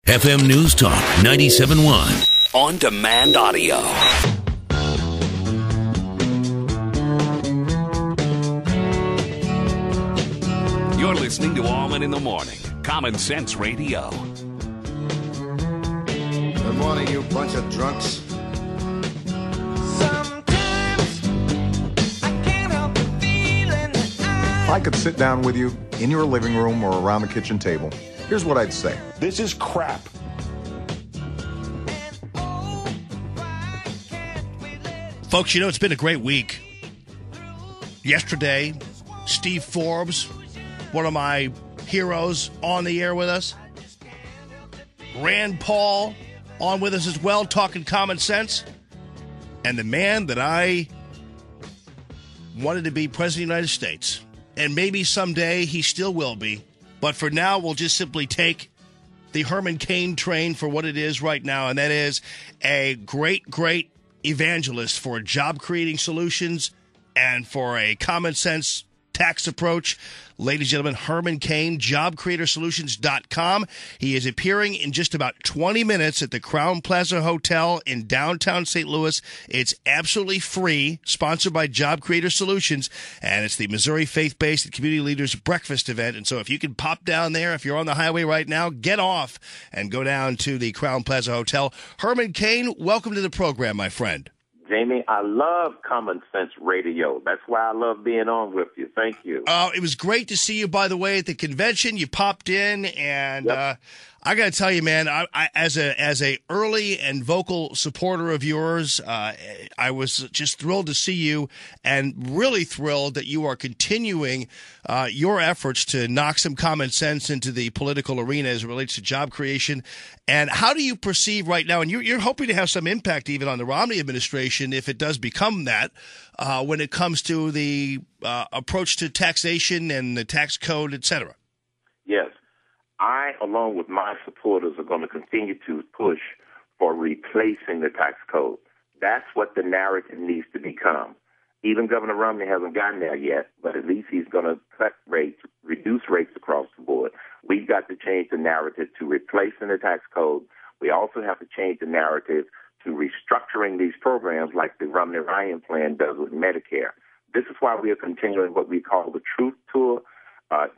FM News Talk 97.1. On demand audio. You're listening to Allman in the Morning. Common Sense Radio. Good morning, you bunch of drunks. If I could sit down with you in your living room or around the kitchen table, here's what I'd say. This is crap. Folks, you know, it's been a great week. Yesterday, Steve Forbes, one of my heroes, on the air with us. Rand Paul on with us as well, talking common sense. And the man that I wanted to be president of the United States. And maybe someday he still will be. But for now, we'll just simply take the Herman Cain train for what it is right now. And that is a great, great evangelist for job-creating solutions and for a common-sense tax approach. Ladies and gentlemen, Herman Cain, jobcreatorsolutions.com. He is appearing in just about 20 minutes at the Crowne Plaza Hotel in downtown St. Louis. It's absolutely free, sponsored by Job Creator Solutions, and it's the Missouri Faith-Based and Community Leaders Breakfast event. And so if you can pop down there, if you're on the highway right now, get off and go down to the Crowne Plaza Hotel. Herman Cain, welcome to the program, my friend. Jamie, I love Common Sense Radio. That's why I love being on with you. Thank you. It was great to see you, by the way, at the convention. You popped in, and Yep. I got to tell you, man, I as a early and vocal supporter of yours, I was just thrilled to see you, and really thrilled that you are continuing your efforts to knock some common sense into the political arena as it relates to job creation. And how do you perceive right now, and you're hoping to have some impact even on the Romney administration if it does become that, when it comes to the approach to taxation and the tax code, et cetera? Yes. I, along with my supporters, are going to continue to push for replacing the tax code. That's what the narrative needs to become. Even Governor Romney hasn't gotten there yet, but at least he's going to cut rates, reduce rates across the board. We've got to change the narrative to replacing the tax code. We also have to change the narrative to restructuring these programs like the Romney-Ryan plan does with Medicare. This is why we are continuing what we call the Truth Tour,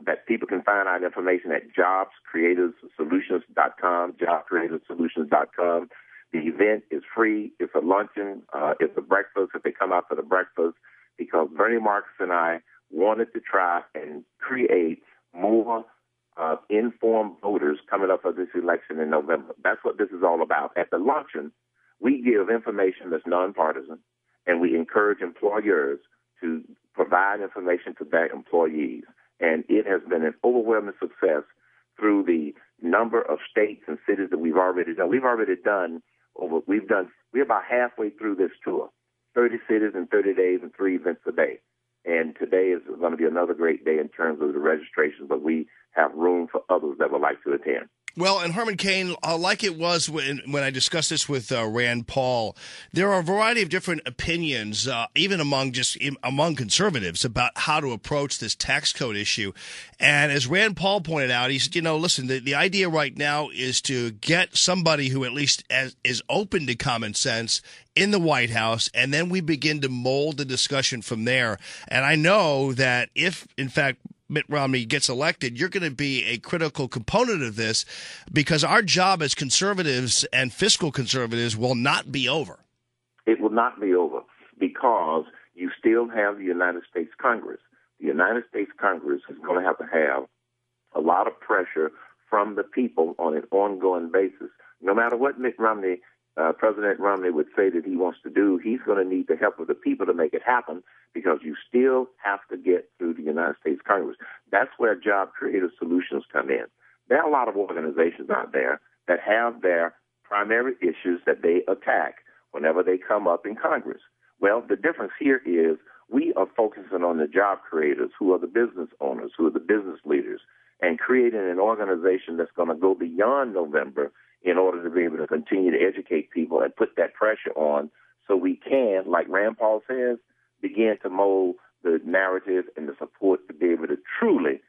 that people can find out information at jobscreatorsolutions.com, jobcreatorsolutions.com. The event is free. It's a luncheon. It's a breakfast if they come out for the breakfast, because Bernie Marcus and I wanted to try and create more informed voters coming up for this election in November. That's what this is all about. At the luncheon, we give information that's nonpartisan, and we encourage employers to provide information to their employees. And it has been an overwhelming success through the number of states and cities that we've already done. We're about halfway through this tour, 30 cities in 30 days and 3 events a day. And today is going to be another great day in terms of the registration, but we have room for others that would like to attend. Well, and Herman Cain, like it was when I discussed this with Rand Paul, there are a variety of different opinions, even among conservatives, about how to approach this tax code issue. And as Rand Paul pointed out, he said, listen, the idea right now is to get somebody who at least is open to common sense in the White House, and then we begin to mold the discussion from there. And I know that if, in fact, Mitt Romney gets elected, you're going to be a critical component of this, because our job as conservatives and fiscal conservatives will not be over. It will not be over, because you still have the United States Congress. The United States Congress is going to have a lot of pressure from the people on an ongoing basis. No matter what President Romney would say that he wants to do, he's going to need the help of the people to make it happen, because you still have to get through the United States Congress. That's where Job Creator Solutions come in. There are a lot of organizations out there that have their primary issues that they attack whenever they come up in Congress. Well, the difference here is we are focusing on the job creators, who are the business owners, who are the business leaders, and creating an organization that's going to go beyond November in order to be able to continue to educate people and put that pressure on, so we can, like Rand Paul says, begin to mold the narrative and the support to be able to truly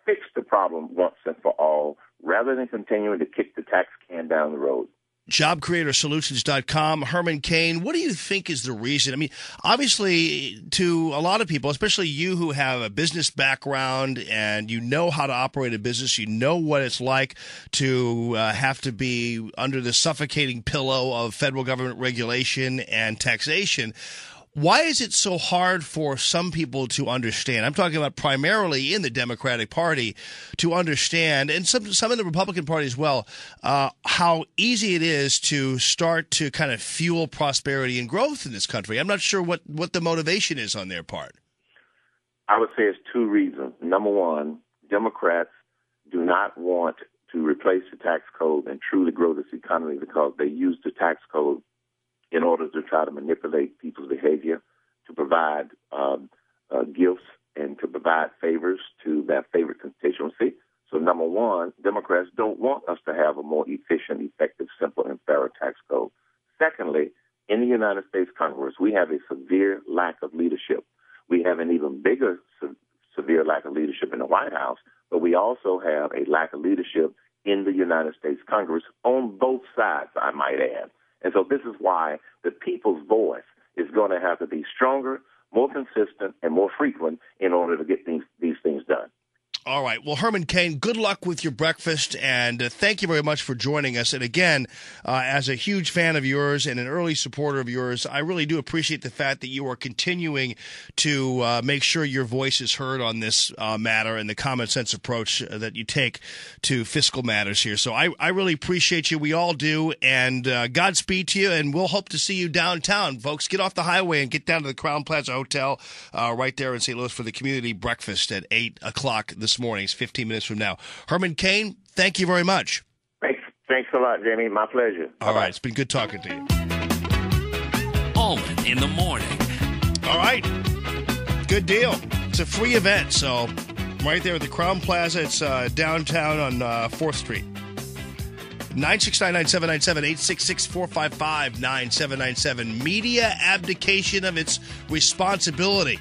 fix the problem once and for all rather than continuing to kick the tax can down the road. JobCreatorSolutions.com. Herman Cain, what do you think is the reason? I mean, obviously, to a lot of people, especially you who have a business background and you know how to operate a business, you know what it's like to have to be under the suffocating pillow of federal government regulation and taxation. Why is it so hard for some people to understand? I'm talking about primarily in the Democratic Party to understand, and some in the Republican Party as well, how easy it is to start to kind of fuel prosperity and growth in this country. I'm not sure what the motivation is on their part. I would say it's two reasons. Number one, Democrats do not want to replace the tax code and truly grow this economy because they use the tax code in order to try to manipulate people's behavior, to provide gifts and to provide favors to their favorite constituency. So, number one, Democrats don't want us to have a more efficient, effective, simple, and fairer tax code. Secondly, in the United States Congress, we have a severe lack of leadership. We have an even bigger severe lack of leadership in the White House, but we also have a lack of leadership in the United States Congress on both sides, I might add. And so this is why the people's voice is going to have to be stronger, more consistent, and more frequent in order to get these things done. All right. Well, Herman Cain, good luck with your breakfast, and thank you very much for joining us. And again, as a huge fan of yours and an early supporter of yours, I really do appreciate the fact that you are continuing to make sure your voice is heard on this matter and the common sense approach that you take to fiscal matters here. So I really appreciate you. We all do. And Godspeed to you, and we'll hope to see you downtown. Folks, get off the highway and get down to the Crowne Plaza Hotel right there in St. Louis for the community breakfast at 8 o'clock this morning. It's 15 minutes from now. Herman Cain, thank you very much. Thanks a lot, Jamie. My pleasure. All right. It's been good talking to you. Allman in the morning. All right. Good deal. It's a free event, so right there at the Crowne Plaza. It's downtown on 4th Street. 969-9797, 866-455-9797. Media abdication of its responsibility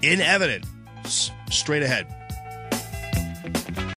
in evidence. Straight ahead.